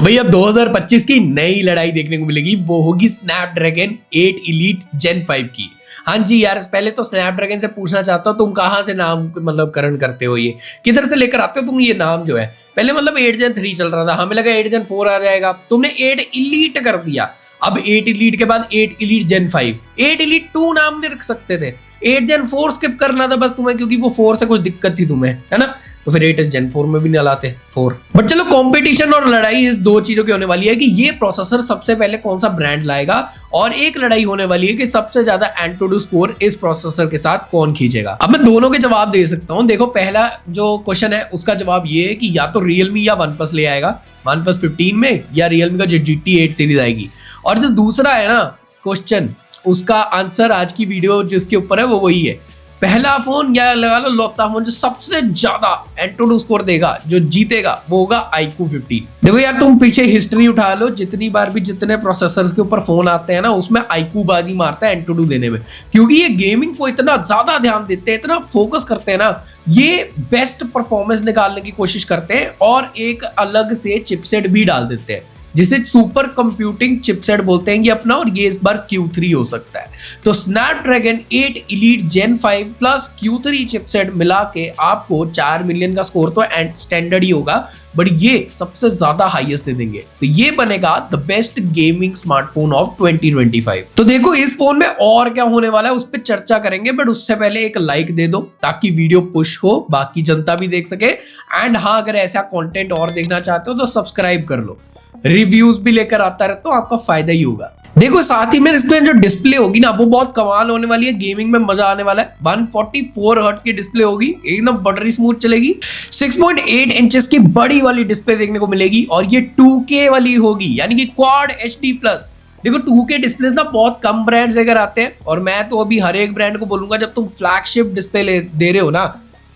तो भाई अब 2025 की नई लड़ाई देखने को मिलेगी, वो होगी स्नैपड्रैगन 8 एलीट Gen 5 की। हाँ जी यार, पहले तो स्नैपड्रैगन से पूछना चाहता हूँ, तुम कहाँ से नाम मतलब करण करते हो, ये किधर से लेकर आते हो तुम ये नाम जो है। पहले मतलब 8 Gen 3 चल रहा था, हमें लगा 8 Gen 4 आ जाएगा, तुमने 8 एलीट कर दिया। अब 8 एलीट के बाद 8 एलीट Gen 5, 8 एलीट 2 नाम दे रख सकते थे, 8 Gen 4 स्किप करना था बस तुम्हें, क्योंकि वो 4 से कुछ दिक्कत थी तुम्हें, है ना। तो फिर 8 Gen 4 में भी नहीं लाते 4। बट चलो, कंपटीशन और लड़ाई इस दो चीजों की होने वाली है कि ये प्रोसेसर सबसे पहले कौन सा ब्रांड लाएगा, और एक लड़ाई होने वाली है कि सबसे ज्यादा एंटुडू स्कोर इस प्रोसेसर के साथ कौन खींचेगा। अब मैं दोनों के जवाब दे सकता हूं। देखो, पहला जो क्वेश्चन है उसका जवाब ये है कि या तो Realme या OnePlus ले आएगा, OnePlus 15 में, या Realme का GT 8 सीरीज आएगी। और जो दूसरा है ना क्वेश्चन, उसका आंसर आज की वीडियो जिसके ऊपर है वो वही है। पहला फोन या लगा लो लौता फोन जो सबसे ज्यादा एंटुडू स्कोर देगा, जो जीतेगा, वो होगा iQOO 15। देखो यार, तुम पीछे हिस्ट्री उठा लो, जितनी बार भी जितने प्रोसेसर्स के ऊपर फोन आते हैं ना, उसमें iQOO बाजी मारता है एंटुडू देने में, क्योंकि ये गेमिंग को इतना ज्यादा ध्यान देते हैं, इतना फोकस करते हैं ना, ये बेस्ट परफॉर्मेंस निकालने की कोशिश करते हैं, और एक अलग से चिपसेट भी डाल देते हैं जिसे सुपर कंप्यूटिंग चिपसेट बोलते हैं ये अपना, और ये इस बार Q3 हो सकता है। तो Snapdragon 8 elite Gen 5 plus Q3 chipset मिला के आपको 4 मिलियन का स्कोर तो स्टैंडर्ड ही होगा, बट ये सबसे ज्यादा हाईएस्ट दे देंगे, तो ये बनेगा the best gaming smartphone of 2025। तो देखो, इस फोन में और क्या होने वाला है उस पर चर्चा करेंगे, बट उससे पहले एक लाइक दे दो ताकि वीडियो पुश हो, बाकी जनता भी देख सके। एंड हाँ, अगर ऐसा कंटेंट और देखना चाहते हो तो सब्सक्राइब कर लो, रिव्यूज भी लेकर आता रहता हूं, आपका फायदा ही होगा। देखो, साथ ही में इसमें जो डिस्प्ले होगी ना, वो बहुत कमाल होने वाली है, गेमिंग में मजा आने वाला है। 144 हर्ट्ज की डिस्प्ले होगी, एकदम बटरी स्मूथ चलेगी। 6.8 इंचेस की बड़ी वाली डिस्प्ले देखने को मिलेगी, और ये 2K वाली होगी, यानी कि क्वाड HD+। देखो, 2K डिस्प्ले ना बहुत कम ब्रांड्स लेकर आते हैं, और मैं तो अभी हर एक ब्रांड को बोलूंगा, जब तुम फ्लैगशिप डिस्प्ले दे रहे हो ना,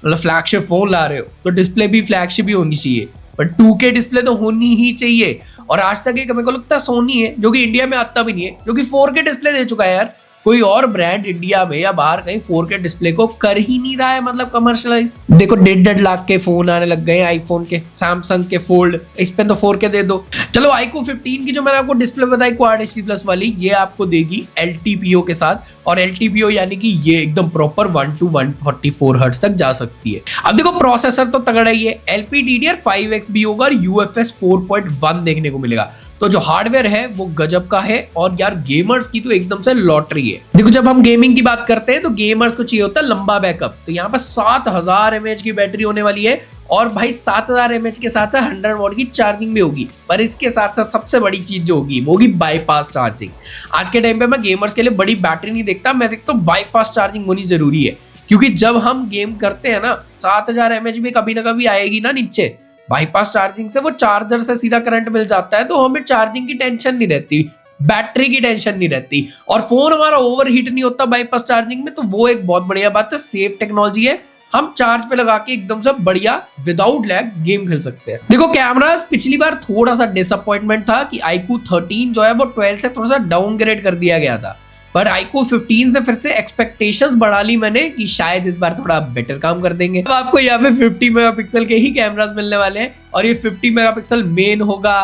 मतलब फ्लैगशिप फोन ला रहे हो, तो डिस्प्ले भी फ्लैगशिप ही होनी चाहिए, पर 2K डिस्प्ले तो होनी ही चाहिए। और आज तक एक मेरे को लगता है सोनी है, जो कि इंडिया में आता भी नहीं है, जो कि 4K डिस्प्ले दे चुका है यार। कोई और ब्रांड इंडिया में या बाहर कहीं 4K डिस्प्ले को कर ही नहीं रहा है, मतलब कमर्शियलाइज। देखो, 1.5 लाख के फोन आने लग गए आईफोन के, सैमसंग के फोल्ड, इस पे तो 4K दे दो। चलो, iQOO 15 की जो मैंने आपको डिस्प्ले बताई क्वाड HD+ वाली, ये आपको देगी LTPO के साथ, और LTPO यानी कि ये एकदम प्रॉपर 1 to 144 हर्ट्ज तक जा सकती है। अब देखो, प्रोसेसर तो तगड़ा ही है, LPDDR5X भी होगा, और UFS 4.1 देखने को मिलेगा। तो जो हार्डवेयर है वो गजब का है, और यार गेमर्स की तो एकदम से लॉटरी है। देखो, जब हम गेमिंग की बात करते हैं तो गेमर्स को चाहिए होता है लंबा बैकअप, तो यहाँ पर 7000 mAh की बैटरी होने वाली है, और भाई 7000 mAh के साथ साथ 100 वॉट की चार्जिंग भी होगी। पर इसके साथ साथ सबसे बड़ी चीज जो होगी वो होगी बाईपास चार्जिंग। आज के टाइम पे मैं गेमर्स के लिए बड़ी बैटरी नहीं देखता, मैं देखता हूँ बाईपास चार्जिंग होनी जरूरी है, क्योंकि जब हम गेम करते हैं ना, 7000 mAh भी कभी ना कभी आएगी ना नीचे। बाईपास चार्जिंग से वो चार्जर से सीधा करंट मिल जाता है, तो हमें चार्जिंग की टेंशन नहीं रहती, बैटरी की टेंशन नहीं रहती, और फोन हमारा ओवरहीट नहीं होता बाईपास चार्जिंग में। तो वो एक बहुत बढ़िया बात है, सेफ टेक्नोलॉजी है, हम चार्ज पे लगा के एकदम से बढ़िया विदाउट लैग गेम खेल सकते हैं। देखो, कैमरास पिछली बार थोड़ा सा डिसअपॉइंटमेंट था कि iQOO 13 जो है वो 12 से थोड़ा सा डाउनग्रेड कर दिया गया था, पर iQOO 15 से फिर से एक्सपेक्टेशंस बढ़ा ली मैंने कि शायद इस बार थोड़ा बेटर काम कर देंगे। अब आपको यहाँ पे 50 मेगापिक्सल के ही कैमरास मिलने वाले हैं, और ये 50 मेगापिक्सल मेन होगा,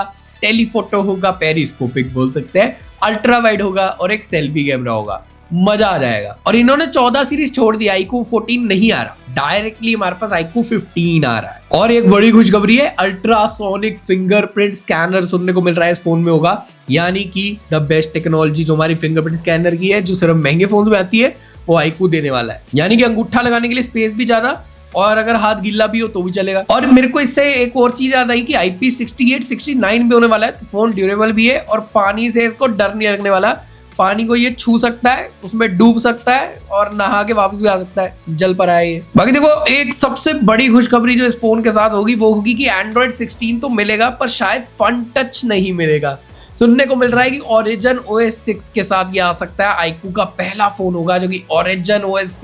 टेलीफोटो होगा, पेरिस्कोपिक बोल सकते हैं, अल्ट्रा वाइड होगा, और एक सेल्फी कैमरा होगा। मजा आ जाएगा। और इन्होंने 14 सीरीज छोड़ दी, iQOO 14 नहीं आ रहा, डायरेक्टली हमारे पास iQOO 15 आ रहा है। और एक बड़ी खुशखबरी है, अल्ट्रासोनिक फिंगरप्रिंट स्कैनर सुनने को मिल रहा है इस फोन में होगा, यानी कि द बेस्ट टेक्नोलॉजी जो हमारी फिंगरप्रिंट स्कैनर की है, जो सिर्फ महंगे फोन में आती है, वो iQOO देने वाला है। यानी कि अंगूठा लगाने के लिए स्पेस भी ज्यादा, और अगर हाथ गीला भी हो तो भी चलेगा। और मेरे को इससे एक और चीज याद आई कि IP68 69 भी होने वाला है, तो फोन ड्यूरेबल भी है, और पानी से इसको डर नहीं लगने वाला। पानी को ये छू सकता है, उसमें डूब सकता है, और नहा के वापस भी आ सकता है, जल पर आए ये। बाकी देखो, एक सबसे बड़ी खुशखबरी जो इस फोन के साथ होगी वो होगी कि Android 16 तो मिलेगा, पर शायद फन टच नहीं मिलेगा। सुनने को मिल रहा है कि Origin OS 6 के साथ ये आ सकता है। iQOO का पहला फोन होगा जो कि Origin OS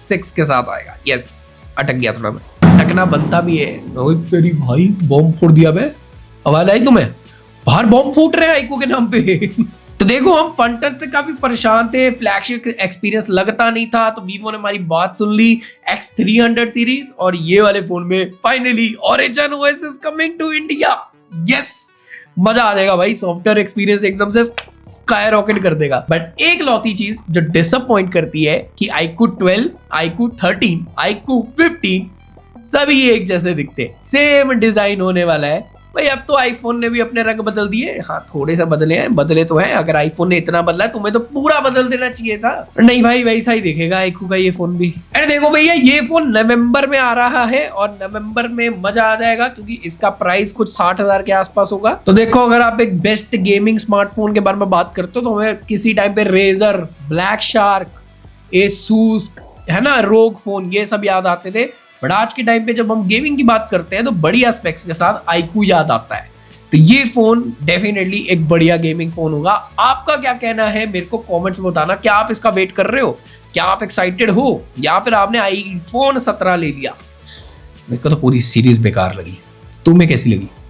6 के साथ आएगा। यस, अटक गया थोड़ा मैं, अटकना बनता भी है। तेरी भाई बॉम्ब फोड़ दिया बे, आवाज आई तुम्हें? बाहर बॉम्ब फूट रहे हैं iQOO के नाम पे। तो देखो, हम फन टच से काफी परेशान थे, फ्लैगशिप एक्सपीरियंस लगता नहीं था, तो वीवो ने हमारी बात सुन ली, X300 सीरीज, और ये वाले फोन में finally Origin OS is coming to India। Yes, मजा आ जाएगा भाई, सॉफ्टवेयर एक्सपीरियंस एकदम से स्काई रॉकेट कर देगा। बट एक लौती चीज जो डिसअपॉइंट करती है कि iQOO 12, iQOO 13, iQOO 15 सभी एक जैसे दिखते, सेम डिजाइन होने वाला है। भाई अब तो आईफोन ने भी अपने रंग बदल दिए, हाँ थोड़े से बदले हैं, बदले तो हैं। अगर आईफोन ने इतना बदला है तुम्हें तो पूरा बदल देना चाहिए था। नहीं भाई वैसा ही दिखेगा iQOO का ये फोन भी। अरे देखो भैया ये फोन नवंबर में आ रहा है और नवंबर में मजा आ जाएगा क्योंकि इसका प्राइस कुछ 60,000 के आसपास होगा। तो देखो अगर आप एक बेस्ट गेमिंग स्मार्टफोन के बारे में बात करते हो तो हमें किसी टाइम पे रेजर, ब्लैक शार्क, एसूस है ना, रोग फोन, ये सब याद आते थे। बट आज के टाइम पे जब हम गेमिंग की बात करते हैं तो बढ़िया स्पेक्स के साथ iQOO याद आता है। तो ये फोन डेफिनेटली एक बढ़िया गेमिंग फोन होगा। आपका क्या कहना है मेरे को कमेंट्स में बताना। क्या आप इसका वेट कर रहे हो? क्या आप एक्साइटेड हो या फिर आपने आईफोन 17 ले लिया? मेरे को तो पूरी सीरीज बेकार लगी, तुम्हें कैसी लगी?